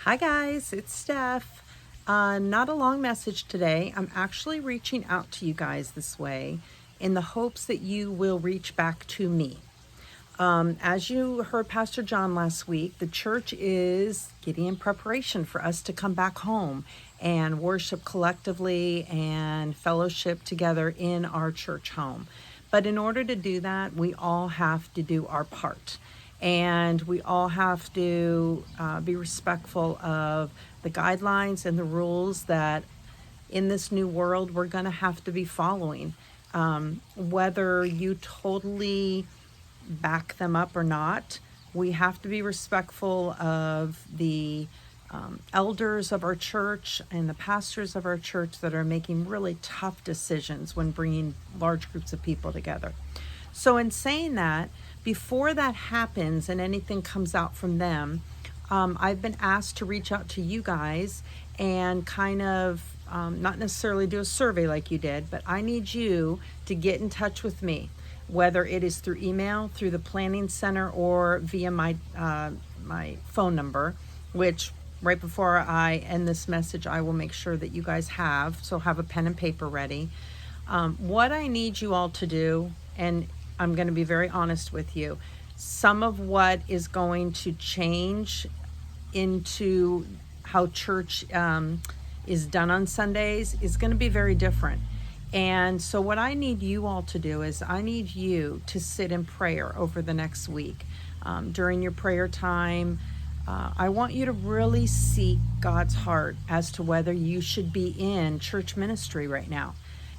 Hi guys, it's Steph. Not a long message today. I'm actually reaching out to you guys this way in the hopes that you will reach back to me. As you heard Pastor John last week, the church is getting in preparation for us to come back home and worship collectively and fellowship together in our church home. But in order to do that, we all have to do our part. And we all have to be respectful of the guidelines and the rules that in this new world we're going to have to be following. Whether you totally back them up or not, we have to be respectful of the elders of our church and the pastors of our church that are making really tough decisions when bringing large groups of people together. So in saying that, before that happens and anything comes out from them, I've been asked to reach out to you guys and kind of not necessarily do a survey like you did, but I need you to get in touch with me, whether it is through email, through the planning center, or via my phone number, which right before I end this message, I will make sure that you guys have. So have a pen and paper ready. What I need you all to do, and I'm going to be very honest with you, some of what is going to change into how church is done on Sundays is going to be very different. And so what I need you all to do is I need you to sit in prayer over the next week. During your prayer time, I want you to really seek God's heart as to whether you should be in church ministry right now.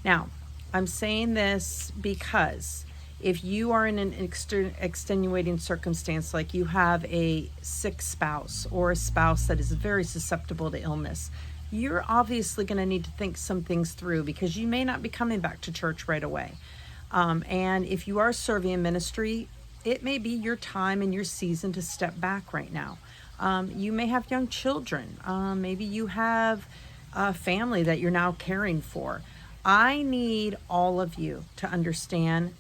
Now, I'm saying this because if you are in an extenuating circumstance, like you have a sick spouse or a spouse that is very susceptible to illness, you're obviously going to need to think some things through because you may not be coming back to church right away. And if you are serving in ministry, it may be your time and your season to step back right now. You may have young children. Maybe you have a family that you're now caring for. I need all of you to understand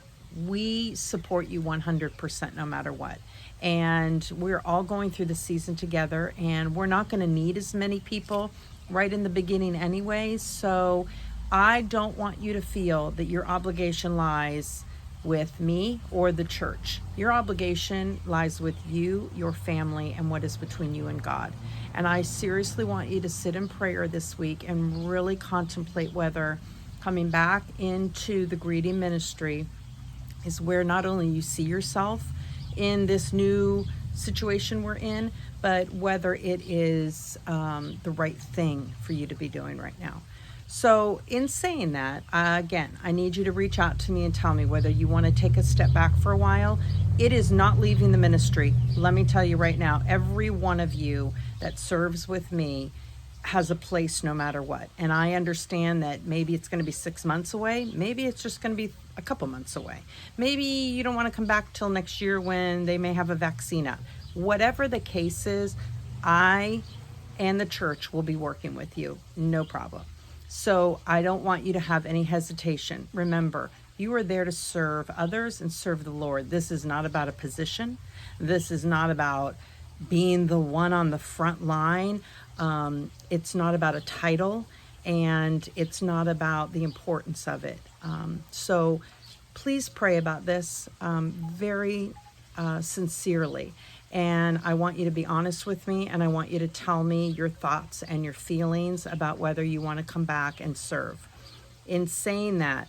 we support you 100% no matter what. And we're all going through the season together, and we're not going to need as many people right in the beginning anyways. So I don't want you to feel that your obligation lies with me or the church. Your obligation lies with you, your family, and what is between you and God. And I seriously want you to sit in prayer this week and really contemplate whether coming back into the greeting ministry is where not only you see yourself in this new situation we're in, but whether it is the right thing for you to be doing right now. So in saying that, again, I need you to reach out to me and tell me whether you want to take a step back for a while. It is not leaving the ministry. Let me tell you right now, every one of you that serves with me has a place no matter what. And I understand that maybe it's going to be 6 months away. Maybe it's just going to be a couple months away. Maybe you don't want to come back till next year when they may have a vaccine out. Whatever the case is, I and the church will be working with you. No problem. So I don't want you to have any hesitation. Remember, you are there to serve others and serve the Lord. This is not about a position. This is not about being the one on the front line. It's not about a title, and it's not about the importance of it. So please pray about this very sincerely. And I want you to be honest with me, and I want you to tell me your thoughts and your feelings about whether you want to come back and serve. In saying that,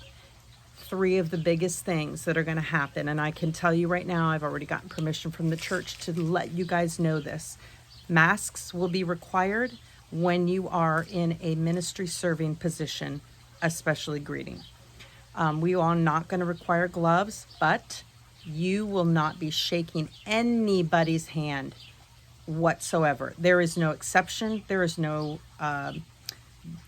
3 of the biggest things that are going to happen, and I can tell you right now, I've already gotten permission from the church to let you guys know this. Masks will be required when you are in a ministry serving position, especially greeting. We are not going to require gloves, but you will not be shaking anybody's hand whatsoever. There is no exception. There's no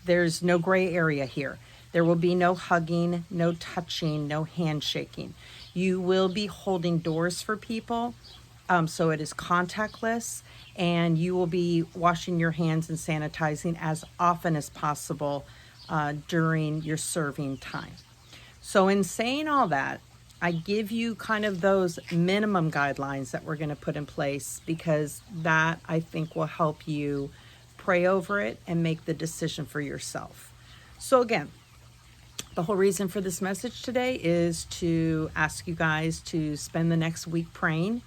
gray area here. There will be no hugging, no touching, no handshaking. You will be holding doors for people, so it is contactless, and you will be washing your hands and sanitizing as often as possible during your serving time. So in saying all that, I give you kind of those minimum guidelines that we're going to put in place, because that, I think, will help you pray over it and make the decision for yourself. So again, the whole reason for this message today is to ask you guys to spend the next week praying.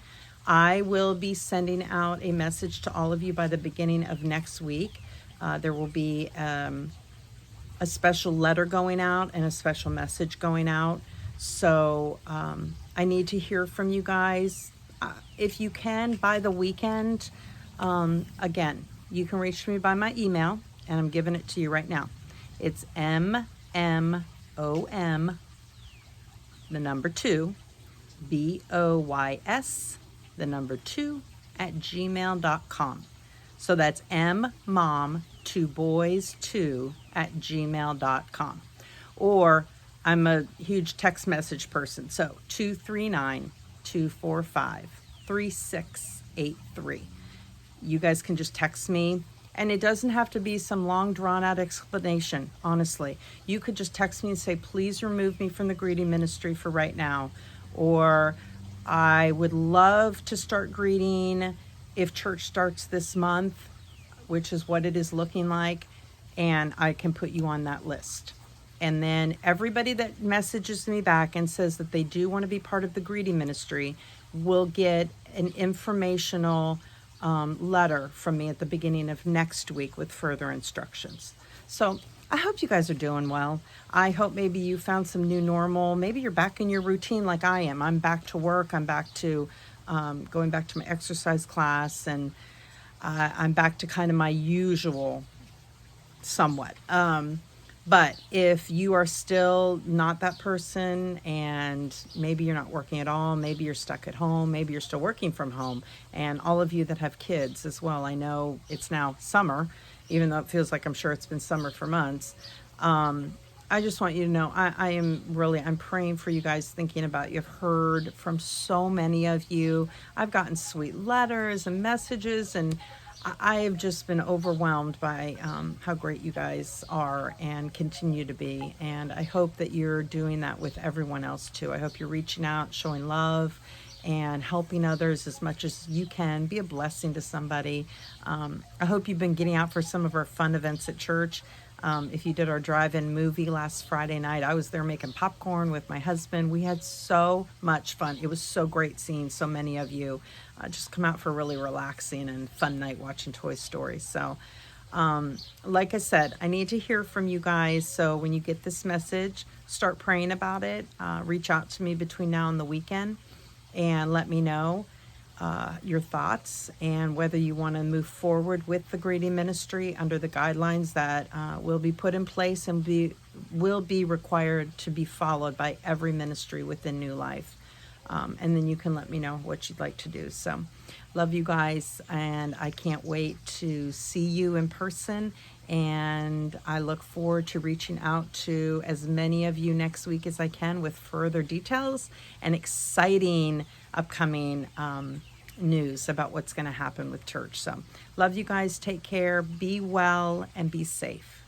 I will be sending out a message to all of you by the beginning of next week. There will be a special letter going out and a special message going out. So I need to hear from you guys. If you can, by the weekend, again, you can reach me by my email, and I'm giving it to you right now. It's MMOM, the number 2, BOYS, the number 2, at gmail.com. So that's mmom2boys2 at gmail.com. Or I'm a huge text message person, so 239-245-3683. You guys can just text me, and it doesn't have to be some long drawn out explanation, honestly. You could just text me and say, please remove me from the greeting ministry for right now, or I would love to start greeting if church starts this month, which is what it is looking like, and I can put you on that list. And then everybody that messages me back and says that they do want to be part of the greeting ministry will get an informational letter from me at the beginning of next week with further instructions. So I hope you guys are doing well. I hope maybe you found some new normal. Maybe you're back in your routine like I am. I'm back to work. I'm back to going back to my exercise class, and I'm back to kind of my usual somewhat. But if you are still not that person, and maybe you're not working at all, maybe you're stuck at home, maybe you're still working from home, and all of you that have kids as well, I know it's now summer, even though it feels like I'm sure it's been summer for months. I just want you to know I'm praying for you guys, thinking about you. I've heard from so many of you. I've gotten sweet letters and messages, and I have just been overwhelmed by how great you guys are and continue to be. And I hope that you're doing that with everyone else too. I hope you're reaching out, showing love, and helping others as much as you can. Be a blessing to somebody. I hope you've been getting out for some of our fun events at church. If you did our drive-in movie last Friday night, I was there making popcorn with my husband. We had so much fun. It was so great seeing so many of you just come out for a really relaxing and fun night watching Toy Story. So, like I said, I need to hear from you guys. So when you get this message, start praying about it. Reach out to me between now and the weekend and let me know your thoughts and whether you want to move forward with the greeting ministry under the guidelines that will be put in place and will be required to be followed by every ministry within New Life. And then you can let me know what you'd like to do. So love you guys, and I can't wait to see you in person. And I look forward to reaching out to as many of you next week as I can with further details and exciting upcoming news about what's going to happen with church. So love you guys. Take care. Be well and be safe.